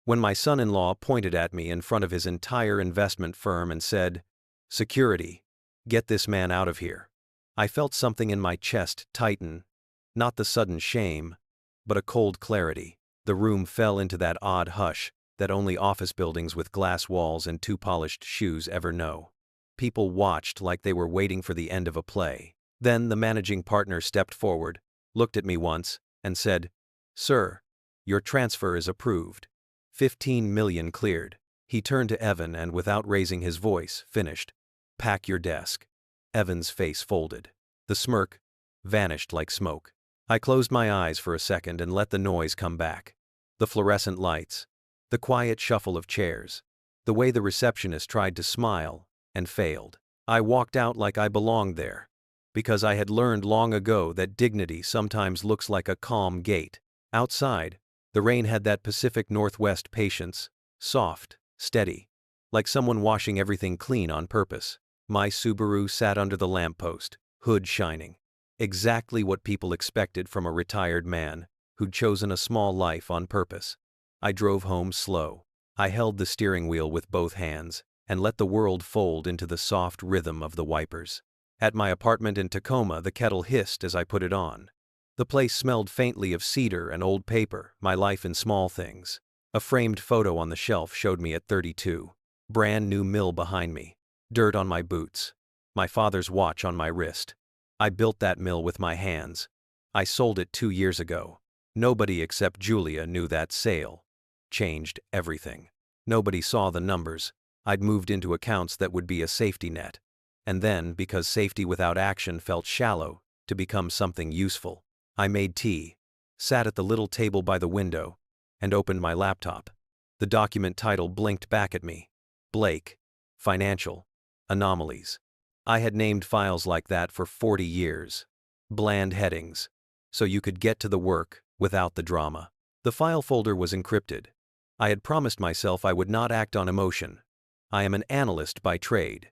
when my son-in-law pointed at me in front of his entire investment firm and said, "Security, get this man out of here." I felt something in my chest tighten, not the sudden shame, but a cold clarity. The room fell into that odd hush that only office buildings with glass walls and two polished shoes ever know. People watched like they were waiting for the end of a play. Then the managing partner stepped forward, looked at me once, and said, "Sir, your transfer is approved. 15 million cleared." He turned to Evan and, without raising his voice, finished, "Pack your desk." Evan's face folded. The smirk vanished like smoke. I closed my eyes for a second and let the noise come back. The fluorescent lights, the quiet shuffle of chairs, the way the receptionist tried to smile and failed. I walked out like I belonged there, because I had learned long ago that dignity sometimes looks like a calm gate. Outside, the rain had that Pacific Northwest patience, soft, steady, like someone washing everything clean on purpose. My Subaru sat under the lamppost, hood shining. Exactly what people expected from a retired man who'd chosen a small life on purpose. I drove home slow. I held the steering wheel with both hands and let the world fold into the soft rhythm of the wipers. At my apartment in Tacoma, the kettle hissed as I put it on. The place smelled faintly of cedar and old paper, my life in small things. A framed photo on the shelf showed me at 32. Brand new mill behind me. Dirt on my boots. My father's watch on my wrist. I built that mill with my hands. I sold it 2 years ago. Nobody except Julia knew that sale changed everything. Nobody saw the numbers. I'd moved into accounts that would be a safety net. And then, because safety without action felt shallow, to become something useful. I made tea, sat at the little table by the window, and opened my laptop. The document title blinked back at me. Blake, Financial Anomalies. I had named files like that for 40 years. Bland headings, so you could get to the work without the drama. The file folder was encrypted. I had promised myself I would not act on emotion. I am an analyst by trade.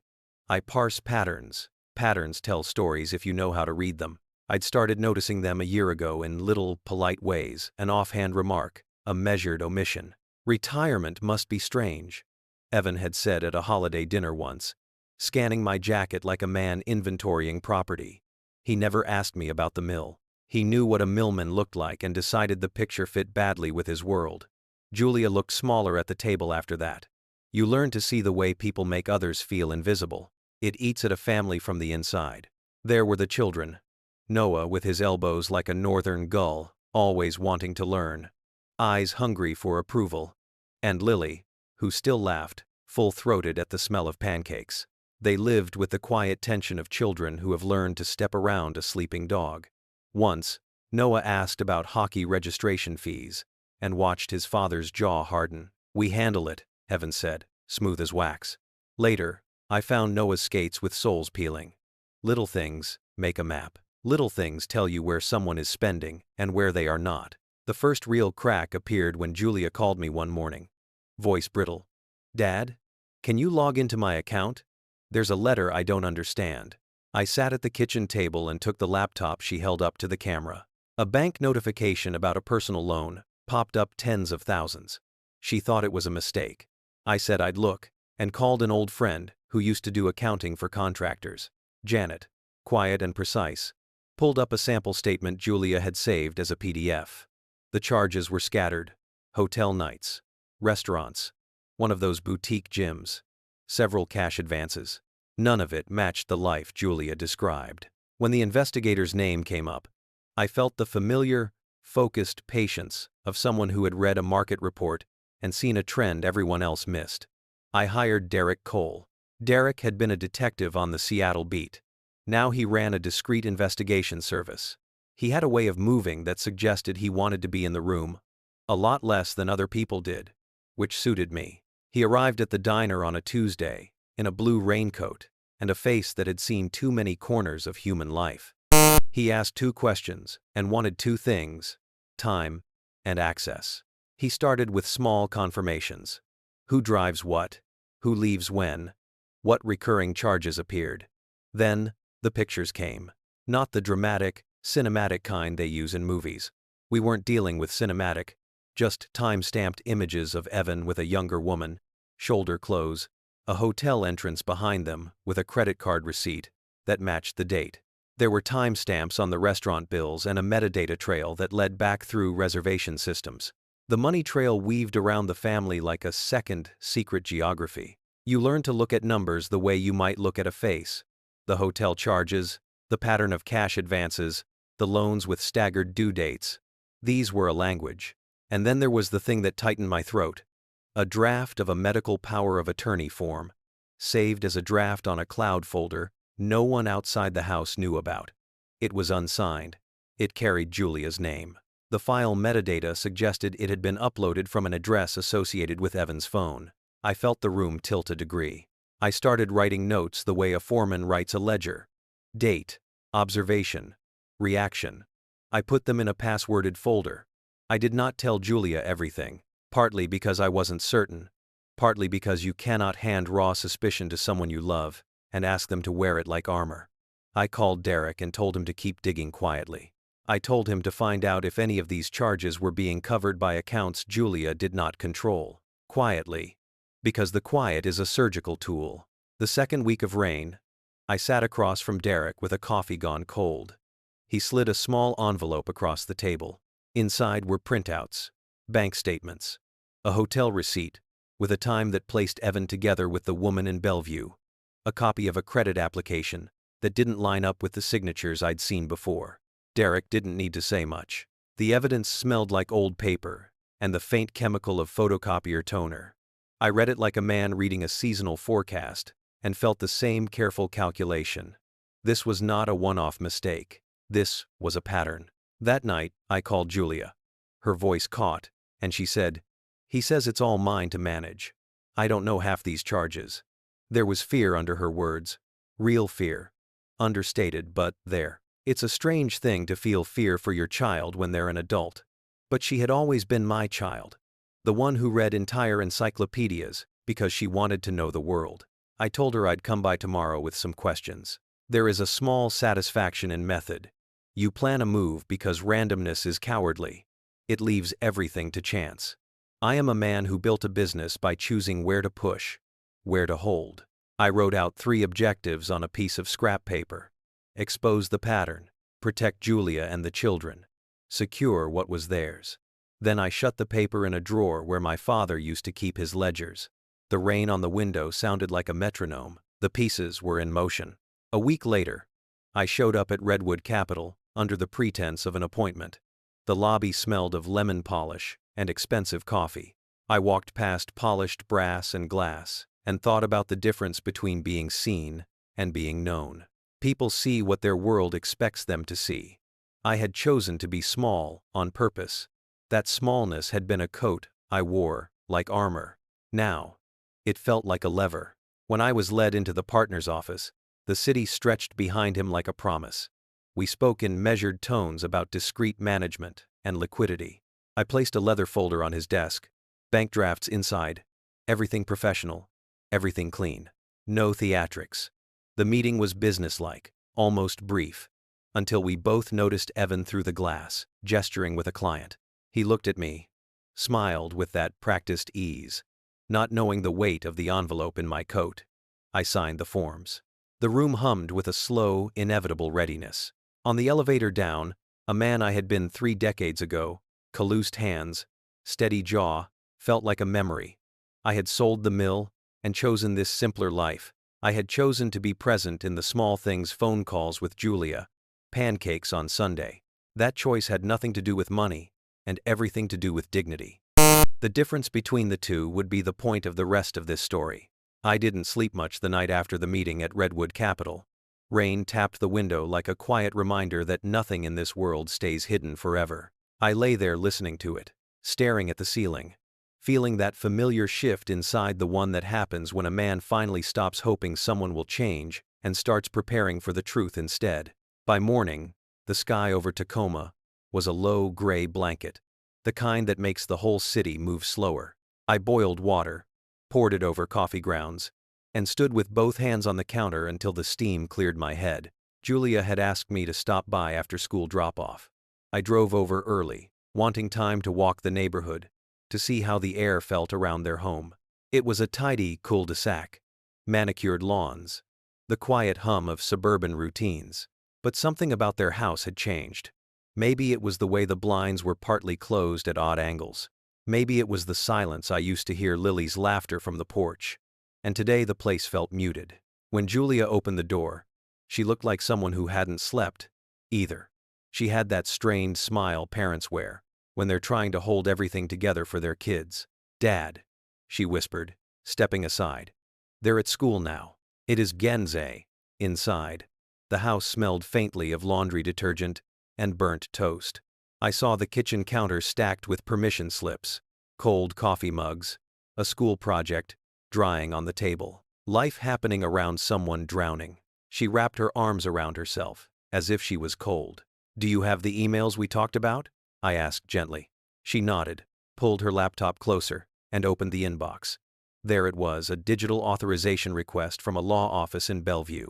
I parse patterns. Patterns tell stories if you know how to read them. I'd started noticing them a year ago in little, polite ways, an offhand remark, a measured omission. "Retirement must be strange," Evan had said at a holiday dinner once, scanning my jacket like a man inventorying property. He never asked me about the mill. He knew what a millman looked like and decided the picture fit badly with his world. Julia looked smaller at the table after that. You learn to see the way people make others feel invisible. It eats at a family from the inside. There were the children. Noah with his elbows like a northern gull, always wanting to learn. Eyes hungry for approval. And Lily, who still laughed, full-throated at the smell of pancakes. They lived with the quiet tension of children who have learned to step around a sleeping dog. Once, Noah asked about hockey registration fees, and watched his father's jaw harden. "We handle it," Evan said, smooth as wax. Later, I found Noah's skates with soles peeling. Little things make a map. Little things tell you where someone is spending and where they are not. The first real crack appeared when Julia called me one morning. Voice brittle. "Dad, can you log into my account? There's a letter I don't understand." I sat at the kitchen table and took the laptop she held up to the camera. A bank notification about a personal loan popped up tens of thousands. She thought it was a mistake. I said I'd look, and called an old friend who used to do accounting for contractors. Janet, quiet and precise, pulled up a sample statement Julia had saved as a PDF. The charges were scattered. Hotel nights, restaurants, one of those boutique gyms, several cash advances. None of it matched the life Julia described. When the investigator's name came up, I felt the familiar, focused patience of someone who had read a market report and seen a trend everyone else missed. I hired Derek Cole. Derek had been a detective on the Seattle beat. Now he ran a discreet investigation service. He had a way of moving that suggested he wanted to be in the room a lot less than other people did, which suited me. He arrived at the diner on a Tuesday, in a blue raincoat, and a face that had seen too many corners of human life. He asked 2 questions and wanted 2 things: time and access. He started with small confirmations. Who drives what? Who leaves when? What recurring charges appeared? Then, the pictures came. Not the dramatic, cinematic kind they use in movies. We weren't dealing with cinematic, Just time-stamped images of Evan with a younger woman, shoulder clothes, a hotel entrance behind them with a credit card receipt that matched the date. There were timestamps on the restaurant bills and a metadata trail that led back through reservation systems. The money trail weaved around the family like a second, secret geography. You learn to look at numbers the way you might look at a face. The hotel charges, the pattern of cash advances, the loans with staggered due dates. These were a language. And then there was the thing that tightened my throat. A draft of a medical power of attorney form, saved as a draft on a cloud folder no one outside the house knew about. It was unsigned. It carried Julia's name. The file metadata suggested it had been uploaded from an address associated with Evan's phone. I felt the room tilt a degree. I started writing notes the way a foreman writes a ledger. Date, observation, reaction. I put them in a passworded folder. I did not tell Julia everything, partly because I wasn't certain, partly because you cannot hand raw suspicion to someone you love and ask them to wear it like armor. I called Derek and told him to keep digging quietly. I told him to find out if any of these charges were being covered by accounts Julia did not control. Quietly. Because the quiet is a surgical tool. The second week of rain, I sat across from Derek with a coffee gone cold. He slid a small envelope across the table. Inside were printouts, bank statements, a hotel receipt, with a time that placed Evan together with the woman in Bellevue, a copy of a credit application that didn't line up with the signatures I'd seen before. Derek didn't need to say much. The evidence smelled like old paper and the faint chemical of photocopier toner. I read it like a man reading a seasonal forecast and felt the same careful calculation. This was not a one-off mistake. This was a pattern. That night, I called Julia. Her voice caught, and she said, "He says it's all mine to manage. I don't know half these charges." There was fear under her words. Real fear. Understated, but there. It's a strange thing to feel fear for your child when they're an adult. But she had always been my child. The one who read entire encyclopedias because she wanted to know the world. I told her I'd come by tomorrow with some questions. There is a small satisfaction in method. You plan a move because randomness is cowardly. It leaves everything to chance. I am a man who built a business by choosing where to push, where to hold. I wrote out 3 objectives on a piece of scrap paper. Expose the pattern, protect Julia and the children, secure what was theirs. Then I shut the paper in a drawer where my father used to keep his ledgers. The rain on the window sounded like a metronome. The pieces were in motion. A week later, I showed up at Redwood Capital under the pretense of an appointment. The lobby smelled of lemon polish and expensive coffee. I walked past polished brass and glass and thought about the difference between being seen and being known. People see what their world expects them to see. I had chosen to be small on purpose. That smallness had been a coat I wore like armor. Now, it felt like a lever. When I was led into the partner's office, the city stretched behind him like a promise. We spoke in measured tones about discreet management and liquidity. I placed a leather folder on his desk, bank drafts inside, everything professional, everything clean. No theatrics. The meeting was businesslike, almost brief, until we both noticed Evan through the glass, gesturing with a client. He looked at me, smiled with that practiced ease. Not knowing the weight of the envelope in my coat, I signed the forms. The room hummed with a slow, inevitable readiness. On the elevator down, a man I had been 3 decades ago, calloused hands, steady jaw, felt like a memory. I had sold the mill and chosen this simpler life. I had chosen to be present in the small things, phone calls with Julia, pancakes on Sunday. That choice had nothing to do with money and everything to do with dignity. The difference between the two would be the point of the rest of this story. I didn't sleep much the night after the meeting at Redwood Capital. Rain tapped the window like a quiet reminder that nothing in this world stays hidden forever. I lay there listening to it, staring at the ceiling, feeling that familiar shift inside, the one that happens when a man finally stops hoping someone will change and starts preparing for the truth instead. By morning, the sky over Tacoma was a low gray blanket, the kind that makes the whole city move slower. I boiled water, poured it over coffee grounds, and stood with both hands on the counter until the steam cleared my head. Julia had asked me to stop by after school drop-off. I drove over early, wanting time to walk the neighborhood, to see how the air felt around their home. It was a tidy cul-de-sac, manicured lawns, the quiet hum of suburban routines. But something about their house had changed. Maybe it was the way the blinds were partly closed at odd angles. Maybe it was the silence I used to hear Lily's laughter from the porch. And today the place felt muted. When Julia opened the door, she looked like someone who hadn't slept, either. She had that strained smile parents wear when they're trying to hold everything together for their kids. "Dad," she whispered, stepping aside. "They're at school now. It is Genze." Inside, the house smelled faintly of laundry detergent and burnt toast. I saw the kitchen counter stacked with permission slips, cold coffee mugs, a school project, drying on the table. Life happening around someone drowning. She wrapped her arms around herself, as if she was cold. "Do you have the emails we talked about?" I asked gently. She nodded, pulled her laptop closer, and opened the inbox. There it was, a digital authorization request from a law office in Bellevue.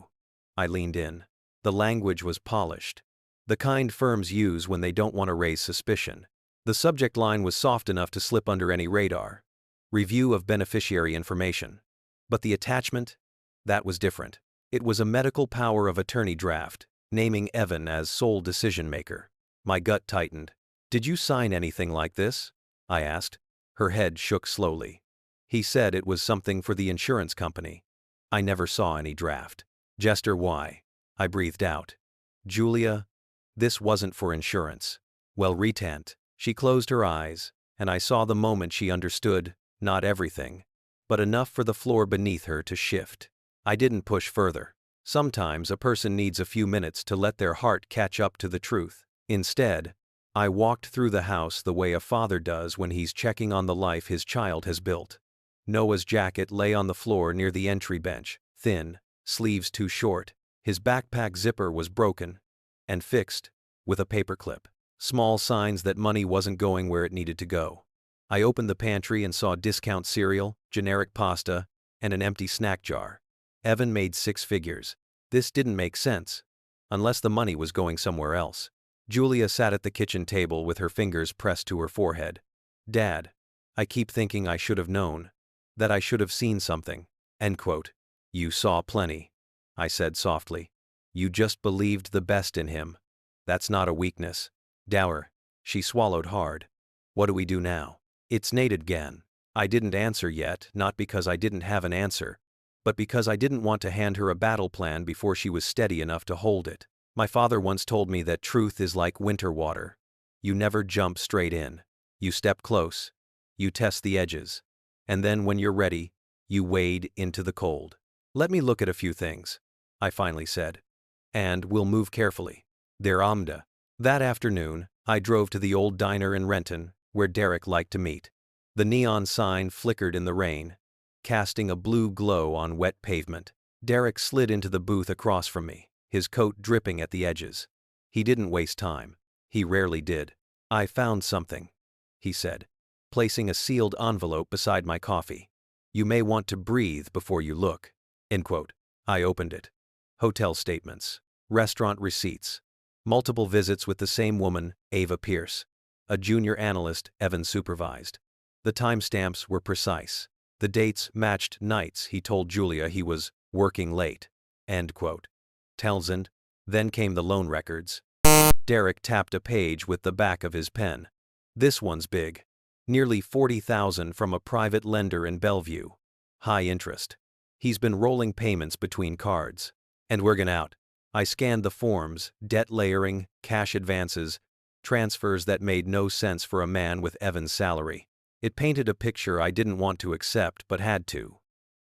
I leaned in. The language was polished, the kind firms use when they don't want to raise suspicion. The subject line was soft enough to slip under any radar. Review of beneficiary information. But the attachment? That was different. It was a medical power of attorney draft, naming Evan as sole decision-maker. My gut tightened. "Did you sign anything like this?" I asked. Her head shook slowly. "He said it was something for the insurance company. I never saw any draft." "Jester, why?" I breathed out. "Julia, this wasn't for insurance." "Well, retant." She closed her eyes, and I saw the moment she understood, not everything, but enough for the floor beneath her to shift. I didn't push further. Sometimes a person needs a few minutes to let their heart catch up to the truth. Instead, I walked through the house the way a father does when he's checking on the life his child has built. Noah's jacket lay on the floor near the entry bench, thin, sleeves too short. His backpack zipper was broken and fixed with a paperclip. Small signs that money wasn't going where it needed to go. I opened the pantry and saw discount cereal, generic pasta, and an empty snack jar. Evan made 6 figures. This didn't make sense, unless the money was going somewhere else. Julia sat at the kitchen table with her fingers pressed to her forehead. "Dad, I keep thinking I should have known, that I should have seen something." End quote. "You saw plenty," I said softly. "You just believed the best in him. That's not a weakness." "Dower." She swallowed hard. "What do we do now?" It's Nate again. I didn't answer yet, not because I didn't have an answer, but because I didn't want to hand her a battle plan before she was steady enough to hold it. My father once told me that truth is like winter water. You never jump straight in. You step close. You test the edges. And then when you're ready, you wade into the cold. "Let me look at a few things," I finally said. "And we'll move carefully." Der Amda. That afternoon, I drove to the old diner in Renton, where Derek liked to meet. The neon sign flickered in the rain, casting a blue glow on wet pavement. Derek slid into the booth across from me, his coat dripping at the edges. He didn't waste time. He rarely did. "I found something," he said, placing a sealed envelope beside my coffee. "You may want to breathe before you look." End quote. I opened it. Hotel statements, restaurant receipts, multiple visits with the same woman, Ava Pierce. A junior analyst Evan supervised. The timestamps were precise. The dates matched nights he told Julia he was working late. End quote. Townsend. Then came the loan records. Derek tapped a page with the back of his pen. "This one's big. Nearly 40,000 from a private lender in Bellevue. High interest. He's been rolling payments between cards. And we're gonna out." I scanned the forms, debt layering, cash advances, transfers that made no sense for a man with Evan's salary. It painted a picture I didn't want to accept but had to.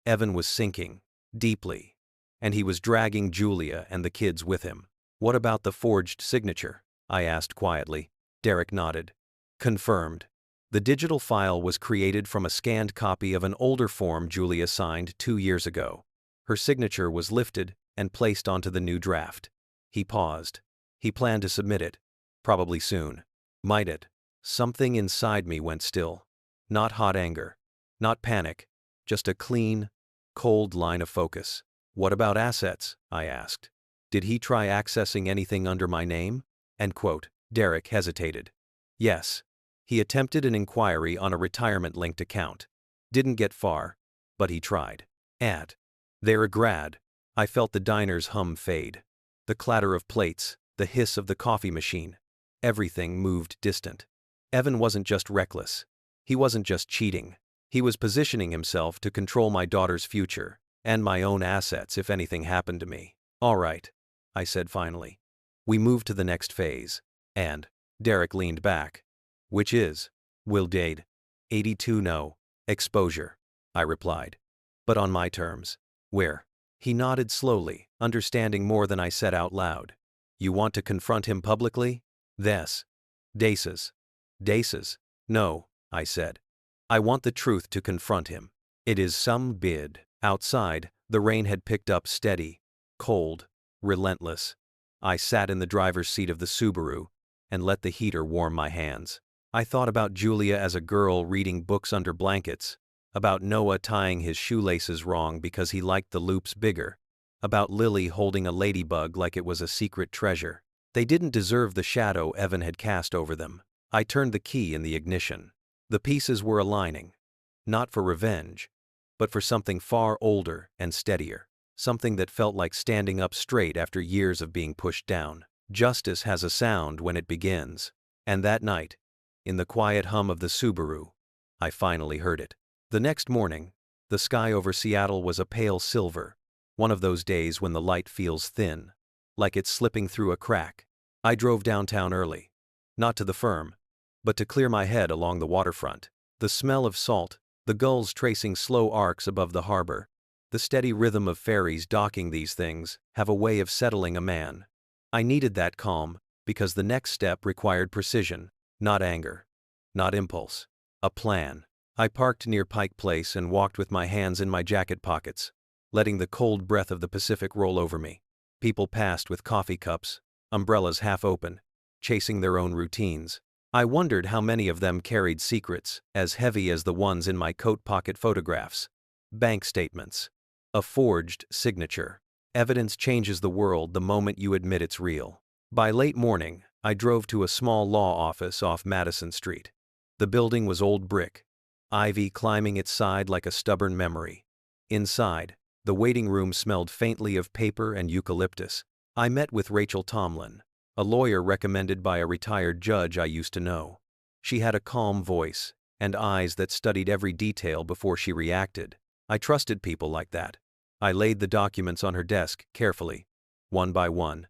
Evan was sinking, deeply, and he was dragging Julia and the kids with him. "What about the forged signature?" I asked quietly. Derek nodded. "Confirmed. The digital file was created from a scanned copy of an older form Julia signed 2 years ago. Her signature was lifted and placed onto the new draft." He paused. He planned to submit it. Probably soon. Might it? Something inside me went still. Not hot anger. Not panic. Just a clean, cold line of focus. "What about assets?" I asked. "Did he try accessing anything under my name?" End quote. Derek hesitated. "Yes. He attempted an inquiry on a retirement-linked account. Didn't get far, but he tried. They're a grad. I felt the diner's hum fade. The clatter of plates, the hiss of the coffee machine. Everything moved distant. Evan wasn't just reckless. He wasn't just cheating. He was positioning himself to control my daughter's future, and my own assets if anything happened to me. All right, I said finally. We moved to the next phase. And Derek leaned back. Which is? Will date. 82 no. Exposure, I replied. But on my terms. Where? He nodded slowly, understanding more than I said out loud. You want to confront him publicly? Des. Daces. No, I said. I want the truth to confront him. It is some bid. Outside, the rain had picked up steady, cold, relentless. I sat in the driver's seat of the Subaru and let the heater warm my hands. I thought about Julia as a girl reading books under blankets, about Noah tying his shoelaces wrong because he liked the loops bigger, about Lily holding a ladybug like it was a secret treasure. They didn't deserve the shadow Evan had cast over them. I turned the key in the ignition. The pieces were aligning, not for revenge, but for something far older and steadier, something that felt like standing up straight after years of being pushed down. Justice has a sound when it begins. And that night, in the quiet hum of the Subaru, I finally heard it. The next morning, the sky over Seattle was a pale silver, one of those days when the light feels thin, like it's slipping through a crack. I drove downtown early, not to the firm, but to clear my head along the waterfront. The smell of salt, the gulls tracing slow arcs above the harbor, the steady rhythm of ferries docking, these things have a way of settling a man. I needed that calm because the next step required precision, not anger, not impulse, a plan. I parked near Pike Place and walked with my hands in my jacket pockets, letting the cold breath of the Pacific roll over me. People passed with coffee cups, umbrellas half open, chasing their own routines. I wondered how many of them carried secrets as heavy as the ones in my coat pocket photographs. Bank statements. A forged signature. Evidence changes the world the moment you admit it's real. By late morning, I drove to a small law office off Madison Street. The building was old brick, ivy climbing its side like a stubborn memory. Inside, the waiting room smelled faintly of paper and eucalyptus. I met with Rachel Tomlin, a lawyer recommended by a retired judge I used to know. She had a calm voice and eyes that studied every detail before she reacted. I trusted people like that. I laid the documents on her desk carefully, one by one.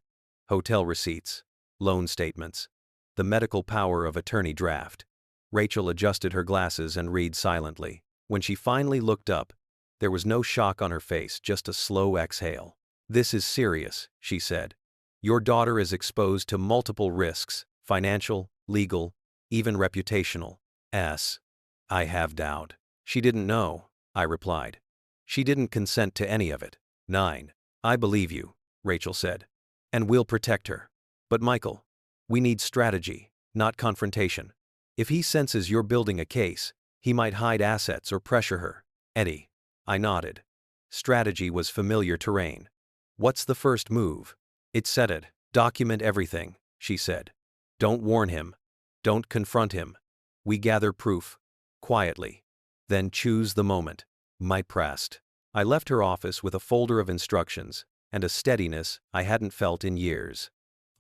Hotel receipts, loan statements, the medical power of attorney draft. Rachel adjusted her glasses and read silently. When she finally looked up, there was no shock on her face, just a slow exhale. This is serious, she said. Your daughter is exposed to multiple risks, financial, legal, even reputational. I have doubt. She didn't know, I replied. She didn't consent to any of it. 9. I believe you, Rachel said. And we'll protect her. But Michael, we need strategy, not confrontation. If he senses you're building a case, he might hide assets or pressure her. Eddie. I nodded. Strategy was familiar terrain. What's the first move? It said it. Document everything, she said. Don't warn him. Don't confront him. We gather proof. Quietly. Then choose the moment. I pressed. I left her office with a folder of instructions and a steadiness I hadn't felt in years.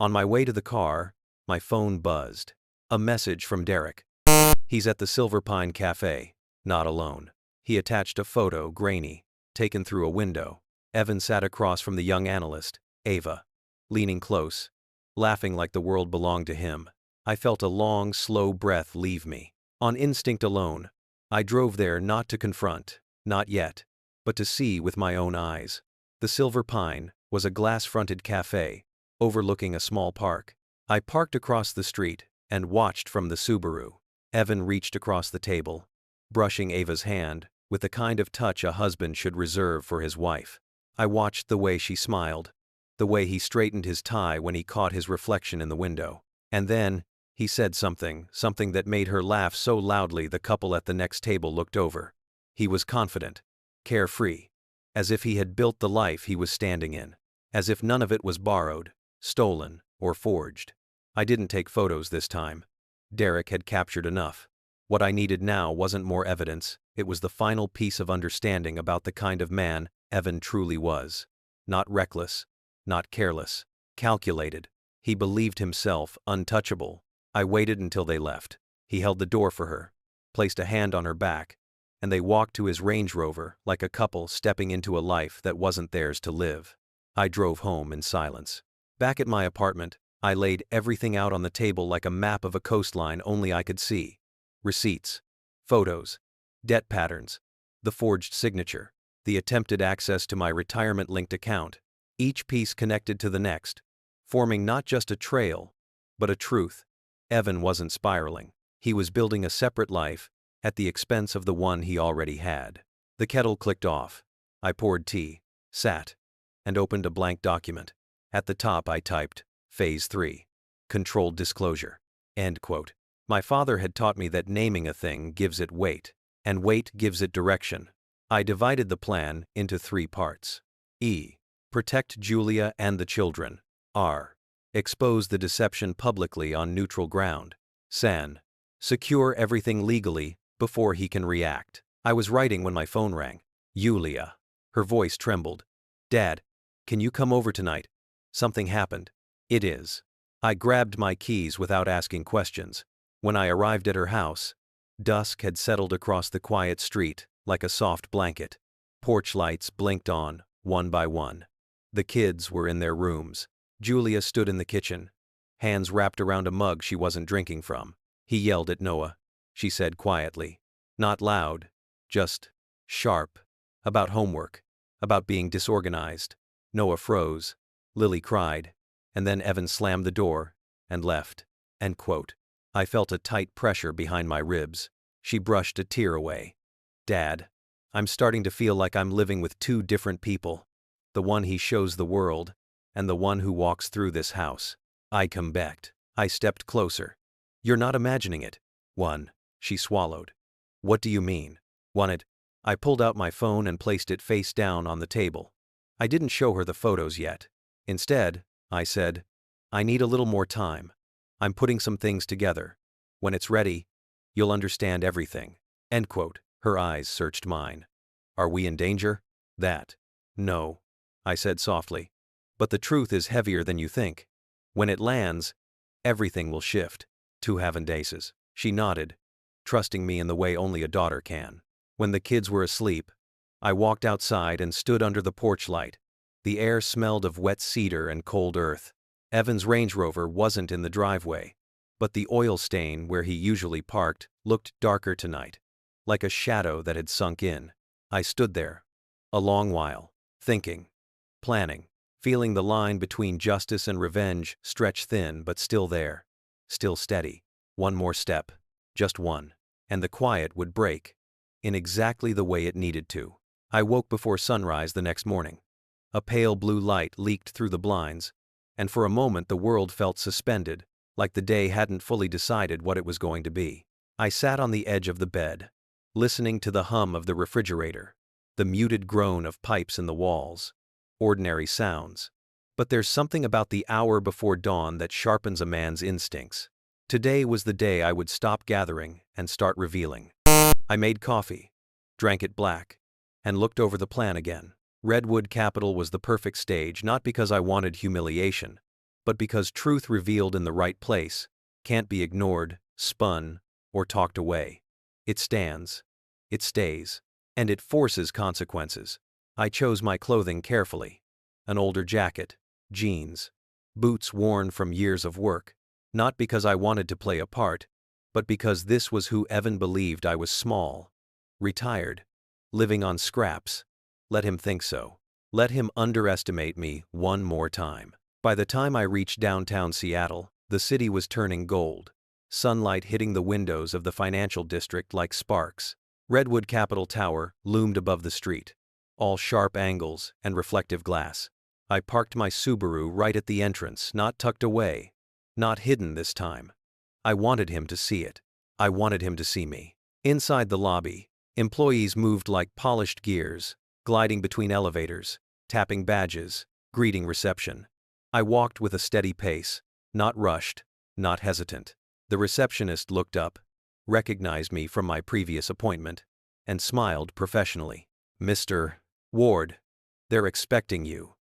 On my way to the car, my phone buzzed. A message from Derek. He's at the Silver Pine Cafe, not alone. He attached a photo, grainy, taken through a window. Evan sat across from the young analyst, Ava, leaning close, laughing like the world belonged to him. I felt a long, slow breath leave me. On instinct alone, I drove there not to confront, not yet, but to see with my own eyes. The Silver Pine was a glass-fronted cafe, overlooking a small park. I parked across the street and watched from the Subaru. Evan reached across the table, brushing Ava's hand with the kind of touch a husband should reserve for his wife. I watched the way she smiled, the way he straightened his tie when he caught his reflection in the window. And then, he said something that made her laugh so loudly the couple at the next table looked over. He was confident, carefree, as if he had built the life he was standing in, as if none of it was borrowed, stolen, or forged. I didn't take photos this time. Derek had captured enough. What I needed now wasn't more evidence, it was the final piece of understanding about the kind of man Evan truly was. Not reckless, not careless, calculated. He believed himself untouchable. I waited until they left. He held the door for her, placed a hand on her back, and they walked to his Range Rover like a couple stepping into a life that wasn't theirs to live. I drove home in silence. Back at my apartment, I laid everything out on the table like a map of a coastline only I could see. Receipts, photos, debt patterns, the forged signature, the attempted access to my retirement-linked account, each piece connected to the next, forming not just a trail, but a truth. Evan wasn't spiraling. He was building a separate life at the expense of the one he already had. The kettle clicked off. I poured tea, sat, and opened a blank document. At the top I typed, Phase 3. Controlled disclosure. End quote. My father had taught me that naming a thing gives it weight, and weight gives it direction. I divided the plan into 3 parts. E. Protect Julia and the children. R. Expose the deception publicly on neutral ground. San. Secure everything legally before he can react. I was writing when my phone rang. Julia. Her voice trembled. Dad, can you come over tonight? Something happened. It is. I grabbed my keys without asking questions. When I arrived at her house, dusk had settled across the quiet street like a soft blanket. Porch lights blinked on, one by one. The kids were in their rooms. Julia stood in the kitchen, hands wrapped around a mug she wasn't drinking from. He yelled at Noah. She said quietly. Not loud, just sharp. About homework, about being disorganized. Noah froze. Lily cried. And then Evan slammed the door and left. End quote. I felt a tight pressure behind my ribs. She brushed a tear away. Dad, I'm starting to feel like I'm living with 2 different people. The one he shows the world, and the one who walks through this house. I come-backed. I stepped closer. You're not imagining it. 1. She swallowed. What do you mean? 1. I pulled out my phone and placed it face down on the table. I didn't show her the photos yet. Instead, I said, I need a little more time. I'm putting some things together. When it's ready, you'll understand everything. End quote. Her eyes searched mine. Are we in danger? That. No. I said softly. But the truth is heavier than you think. When it lands, everything will shift. 2 haven't aces. She nodded, trusting me in the way only a daughter can. When the kids were asleep, I walked outside and stood under the porch light. The air smelled of wet cedar and cold earth. Evan's Range Rover wasn't in the driveway, but the oil stain where he usually parked looked darker tonight, like a shadow that had sunk in. I stood there, a long while, thinking, planning, feeling the line between justice and revenge stretch thin but still there, still steady. One more step, just one, and the quiet would break, in exactly the way it needed to. I woke before sunrise the next morning. A pale blue light leaked through the blinds, and for a moment the world felt suspended, like the day hadn't fully decided what it was going to be. I sat on the edge of the bed, listening to the hum of the refrigerator, the muted groan of pipes in the walls. Ordinary sounds. But there's something about the hour before dawn that sharpens a man's instincts. Today was the day I would stop gathering and start revealing. I made coffee, drank it black, and looked over the plan again. Redwood Capital was the perfect stage, not because I wanted humiliation, but because truth revealed in the right place can't be ignored, spun, or talked away. It stands, it stays, and it forces consequences. I chose my clothing carefully. An older jacket, jeans, boots worn from years of work, not because I wanted to play a part, but because this was who Evan believed I was. Small, retired, living on scraps. Let him think so. Let him underestimate me one more time. By the time I reached downtown Seattle, the city was turning gold, sunlight hitting the windows of the financial district like sparks. Redwood Capital Tower loomed above the street, all sharp angles and reflective glass. I parked my Subaru right at the entrance, not tucked away, not hidden this time. I wanted him to see it. I wanted him to see me. Inside the lobby, employees moved like polished gears, gliding between elevators, tapping badges, greeting reception. I walked with a steady pace, not rushed, not hesitant. The receptionist looked up, recognized me from my previous appointment, and smiled professionally. "Mr. Ward, they're expecting you.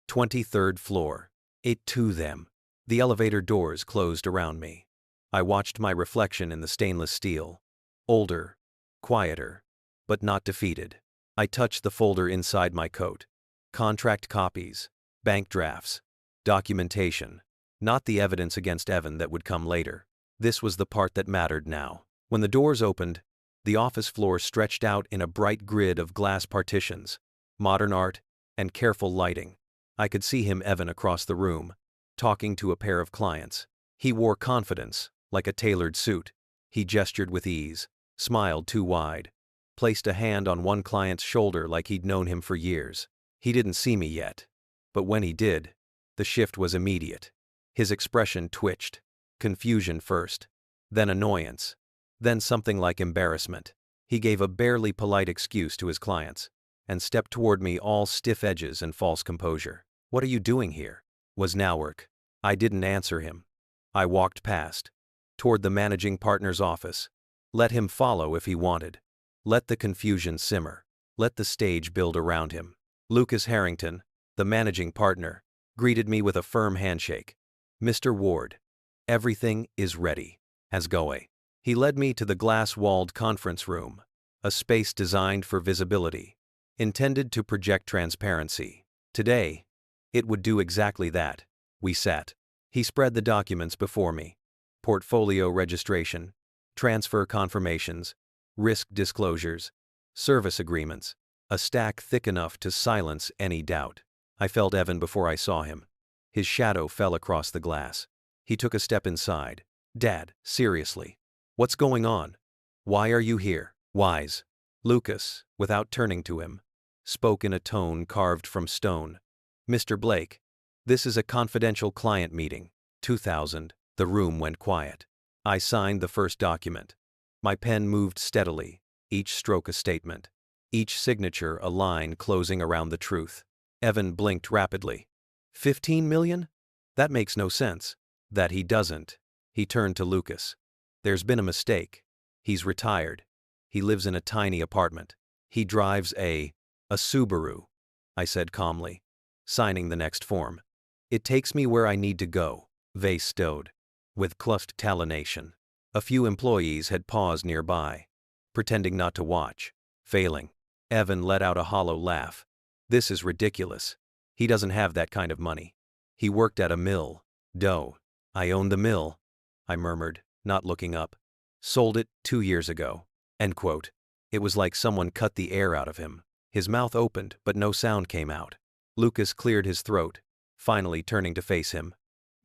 23rd floor. It to them." The elevator doors closed around me. I watched my reflection in the stainless steel. Older, quieter, but not defeated. I touched the folder inside my coat. Contract copies, bank drafts, documentation. Not the evidence against Evan that would come later. This was the part that mattered now. When the doors opened, the office floor stretched out in a bright grid of glass partitions, modern art, and careful lighting. I could see him, Evan, across the room, talking to a pair of clients. He wore confidence, like a tailored suit. He gestured with ease, smiled too wide, placed a hand on one client's shoulder like he'd known him for years. He didn't see me yet, but when he did, the shift was immediate. His expression twitched, confusion first, then annoyance, then something like embarrassment. He gave a barely polite excuse to his clients, and stepped toward me, all stiff edges and false composure. "What are you doing here?" was Nowwork. I didn't answer him. I walked past, toward the managing partner's office. Let him follow if he wanted. Let the confusion simmer. Let the stage build around him. Lucas Harrington, the managing partner, greeted me with a firm handshake. "Mr. Ward, everything is ready." As go away. He led me to the glass-walled conference room, a space designed for visibility, intended to project transparency. Today, it would do exactly that. We sat. He spread the documents before me. Portfolio registration, transfer confirmations, risk disclosures, service agreements, a stack thick enough to silence any doubt. I felt Evan before I saw him. His shadow fell across the glass. He took a step inside. "Dad, seriously. What's going on? Why are you here?" "Wise." Lucas, without turning to him, spoke in a tone carved from stone. "Mr. Blake, this is a confidential client meeting." 2000. The room went quiet. I signed the first document. My pen moved steadily, each stroke a statement, each signature a line closing around the truth. Evan blinked rapidly. 15 million? That makes no sense. That he doesn't. He turned to Lucas. "There's been a mistake. He's retired. He lives in a tiny apartment. He drives a Subaru," I said calmly, signing the next form. "It takes me where I need to go." Vase stowed, with cluffed talonation. A few employees had paused nearby, pretending not to watch. Failing. Evan let out a hollow laugh. "This is ridiculous. He doesn't have that kind of money. He worked at a mill. Dough. I own the mill," I murmured, not looking up. "Sold it 2 years ago." End quote. It was like someone cut the air out of him. His mouth opened, but no sound came out. Lucas cleared his throat, finally turning to face him.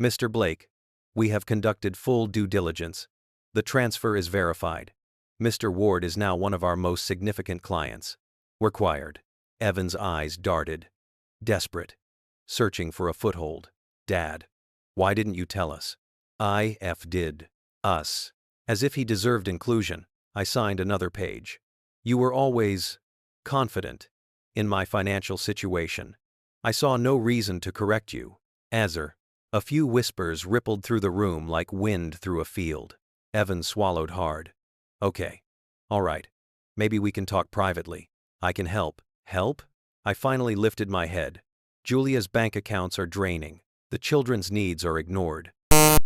"Mr. Blake, we have conducted full due diligence. The transfer is verified. Mr. Ward is now one of our most significant clients. We're acquired." Evan's eyes darted. Desperate. Searching for a foothold. "Dad, why didn't you tell us?" Did. Us. As if he deserved inclusion, I signed another page. "You were always confident in my financial situation. I saw no reason to correct you." Azar. A few whispers rippled through the room like wind through a field. Evan swallowed hard. "Okay. All right. Maybe we can talk privately. I can help." "Help?" I finally lifted my head. "Julia's bank accounts are draining. The children's needs are ignored.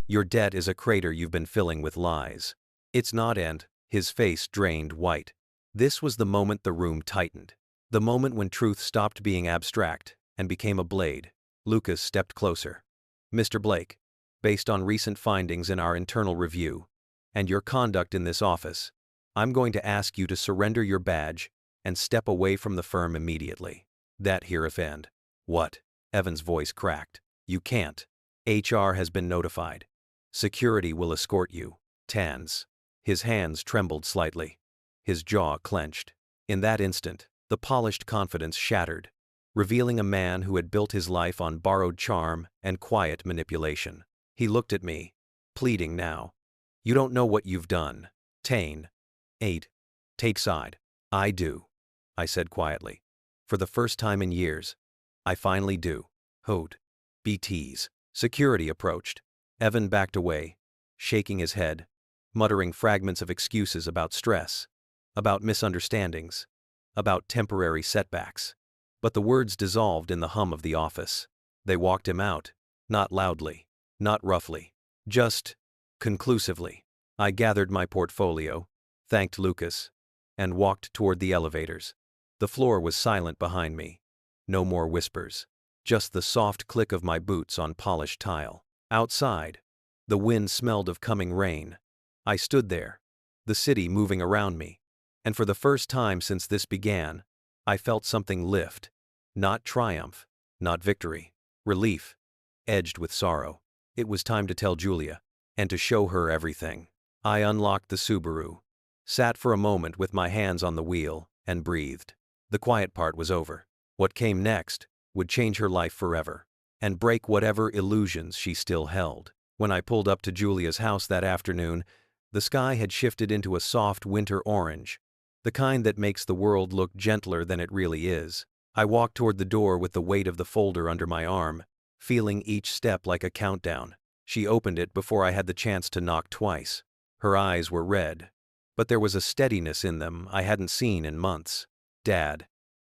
Your debt is a crater you've been filling with lies. It's not." And his face drained white. This was the moment the room tightened. The moment when truth stopped being abstract and became a blade. Lucas stepped closer. "Mr. Blake, based on recent findings in our internal review and your conduct in this office, I'm going to ask you to surrender your badge and step away from the firm immediately." That here offend. "What?" Evan's voice cracked. "You can't. HR has been notified. Security will escort you." Tans. His hands trembled slightly. His jaw clenched. In that instant, the polished confidence shattered, revealing a man who had built his life on borrowed charm and quiet manipulation. He looked at me, pleading now. "You don't know what you've done. Tane. 8. Take side." "I do," I said quietly. "For the first time in years, I finally do." Hoed. BTs. Security approached. Evan backed away, shaking his head, muttering fragments of excuses about stress, about misunderstandings, about temporary setbacks. But the words dissolved in the hum of the office. They walked him out, not loudly, not roughly, just conclusively. I gathered my portfolio, thanked Lucas, and walked toward the elevators. The floor was silent behind me. No more whispers. Just the soft click of my boots on polished tile. Outside, the wind smelled of coming rain. I stood there, the city moving around me, and for the first time since this began, I felt something lift. Not triumph, not victory. Relief, edged with sorrow. It was time to tell Julia, and to show her everything. I unlocked the Subaru, sat for a moment with my hands on the wheel, and breathed. The quiet part was over. What came next would change her life forever, and break whatever illusions she still held. When I pulled up to Julia's house that afternoon, the sky had shifted into a soft winter orange, the kind that makes the world look gentler than it really is. I walked toward the door with the weight of the folder under my arm, feeling each step like a countdown. She opened it before I had the chance to knock twice. Her eyes were red, but there was a steadiness in them I hadn't seen in months. "Dad,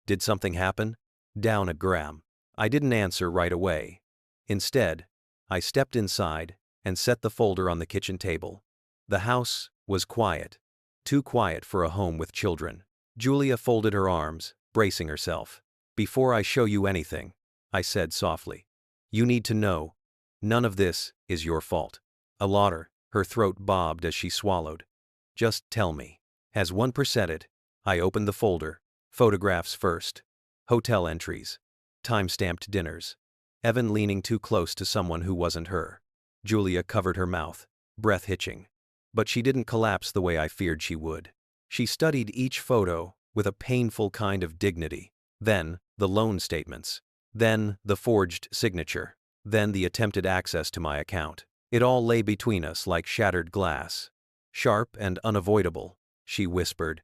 did something happen?" "Down a gram." I didn't answer right away. Instead, I stepped inside and set the folder on the kitchen table. The house was quiet, too quiet for a home with children. Julia folded her arms, bracing herself. "Before I show you anything," I said softly, "you need to know, none of this is your fault." A laughter, her throat bobbed as she swallowed. "Just tell me." As one percent it, I opened the folder. Photographs first. Hotel entries. Time-stamped dinners. Evan leaning too close to someone who wasn't her. Julia covered her mouth, breath hitching. But she didn't collapse the way I feared she would. She studied each photo with a painful kind of dignity. Then, the loan statements. Then, the forged signature. Then, the attempted access to my account. It all lay between us like shattered glass. "Sharp and unavoidable," she whispered.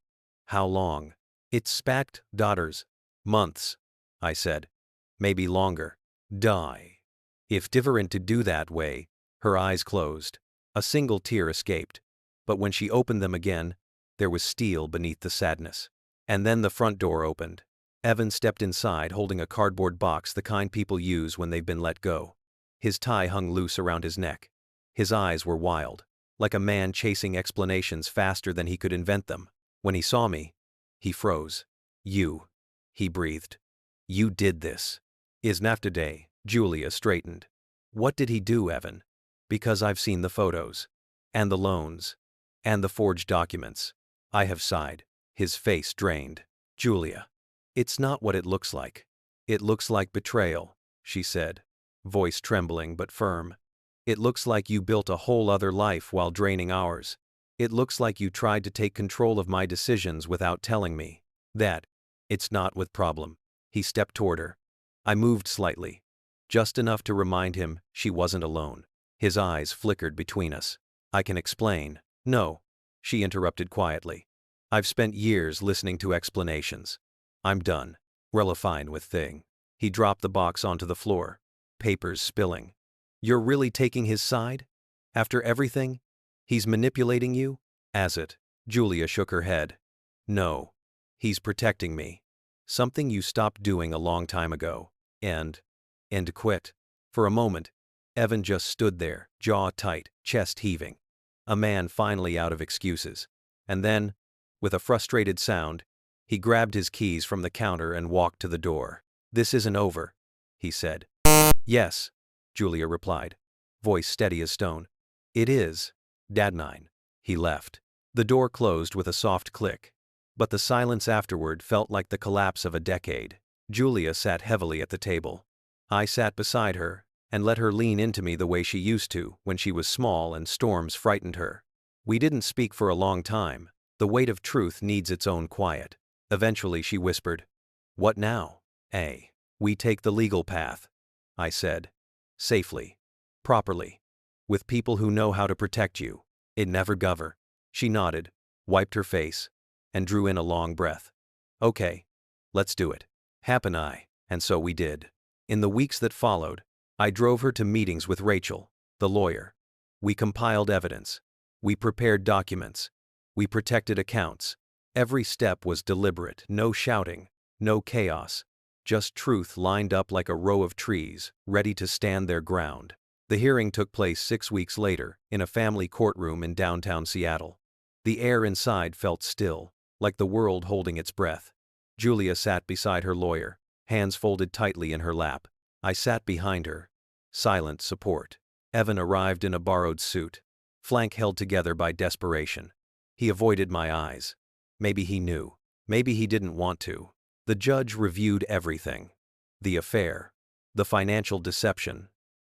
"How long?" "It spat, daughters. Months," I said. "Maybe longer." "Die." If different to do that way, her eyes closed. A single tear escaped. But when she opened them again, there was steel beneath the sadness. And then the front door opened. Evan stepped inside holding a cardboard box, the kind people use when they've been let go. His tie hung loose around his neck. His eyes were wild, like a man chasing explanations faster than he could invent them. When he saw me, he froze. "You," he breathed. "You did this." "Is not today." Julia straightened. "What did he do, Evan?" "Because I've seen the photos. And the loans. And the forged documents." I have sighed. His face drained. "Julia, it's not what it looks like." "It looks like betrayal," she said, voice trembling but firm. "It looks like you built a whole other life while draining ours. It looks like you tried to take control of my decisions without telling me. That, it's not with problem." He stepped toward her. I moved slightly, just enough to remind him she wasn't alone. His eyes flickered between us. "I can explain." "No," she interrupted quietly. "I've spent years listening to explanations. I'm done." "Fine with thing." He dropped the box onto the floor, papers spilling. "You're really taking his side? After everything? He's manipulating you?" "As it." Julia shook her head. "No. He's protecting me. Something you stopped doing a long time ago. And quit." For a moment, Evan just stood there, jaw tight, chest heaving. A man finally out of excuses. And then, with a frustrated sound, he grabbed his keys from the counter and walked to the door. "This isn't over," he said. "Yes," Julia replied, voice steady as stone. "It is, Dad9." He left. The door closed with a soft click, but the silence afterward felt like the collapse of a decade. Julia sat heavily at the table. I sat beside her and let her lean into me the way she used to when she was small and storms frightened her. We didn't speak for a long time. The weight of truth needs its own quiet. Eventually she whispered, "What now?" "We take the legal path," I said. "Safely. Properly. With people who know how to protect you. It never gover." She nodded, wiped her face, and drew in a long breath. "Okay. Let's do it." And so we did. In the weeks that followed, I drove her to meetings with Rachel, the lawyer. We compiled evidence. We prepared documents. We protected accounts. Every step was deliberate, no shouting, no chaos, just truth lined up like a row of trees, ready to stand their ground. The hearing took place 6 weeks later, in a family courtroom in downtown Seattle. The air inside felt still, like the world holding its breath. Julia sat beside her lawyer, hands folded tightly in her lap. I sat behind her. Silent support. Evan arrived in a borrowed suit, flank held together by desperation. He avoided my eyes. Maybe he knew. Maybe he didn't want to. The judge reviewed everything. The affair. The financial deception.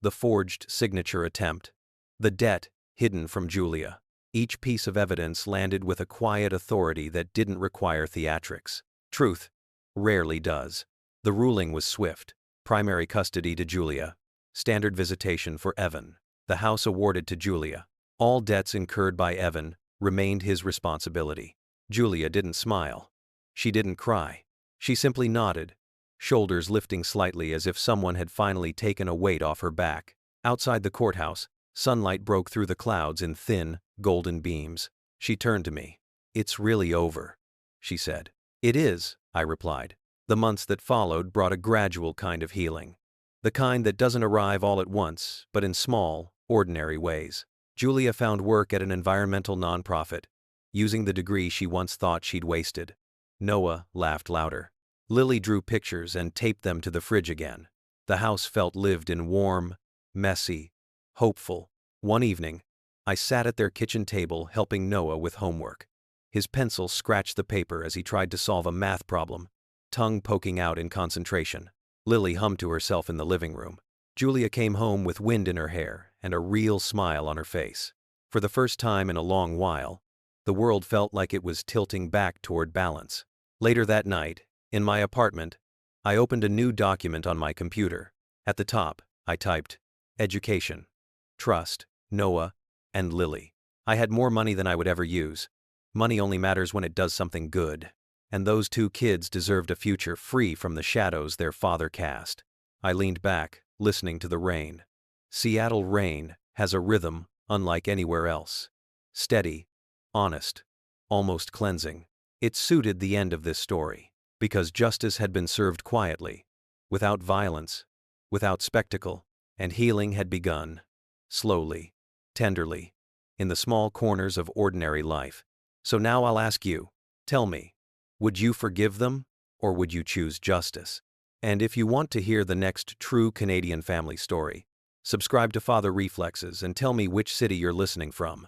The forged signature attempt. The debt hidden from Julia. Each piece of evidence landed with a quiet authority that didn't require theatrics. Truth rarely does. The ruling was swift. Primary custody to Julia. Standard visitation for Evan. The house awarded to Julia. All debts incurred by Evan remained his responsibility. Julia didn't smile. She didn't cry. She simply nodded, shoulders lifting slightly as if someone had finally taken a weight off her back. Outside the courthouse, sunlight broke through the clouds in thin, golden beams. She turned to me. "It's really over," she said. "It is," I replied. The months that followed brought a gradual kind of healing. The kind that doesn't arrive all at once, but in small, ordinary ways. Julia found work at an environmental nonprofit, using the degree she once thought she'd wasted. Noah laughed louder. Lily drew pictures and taped them to the fridge again. The house felt lived in, warm, messy, hopeful. One evening, I sat at their kitchen table helping Noah with homework. His pencil scratched the paper as he tried to solve a math problem, tongue poking out in concentration. Lily hummed to herself in the living room. Julia came home with wind in her hair and a real smile on her face. For the first time in a long while, the world felt like it was tilting back toward balance. Later that night, in my apartment, I opened a new document on my computer. At the top, I typed, "Education, Trust, Noah, and Lily." I had more money than I would ever use. Money only matters when it does something good. And those two kids deserved a future free from the shadows their father cast. I leaned back, listening to the rain. Seattle rain has a rhythm unlike anywhere else. Steady, honest, almost cleansing. It suited the end of this story, because justice had been served quietly, without violence, without spectacle, and healing had begun, slowly, tenderly, in the small corners of ordinary life. So now I'll ask you, tell me, would you forgive them, or would you choose justice? And if you want to hear the next true Canadian family story, subscribe to Father Reflexes and tell me which city you're listening from.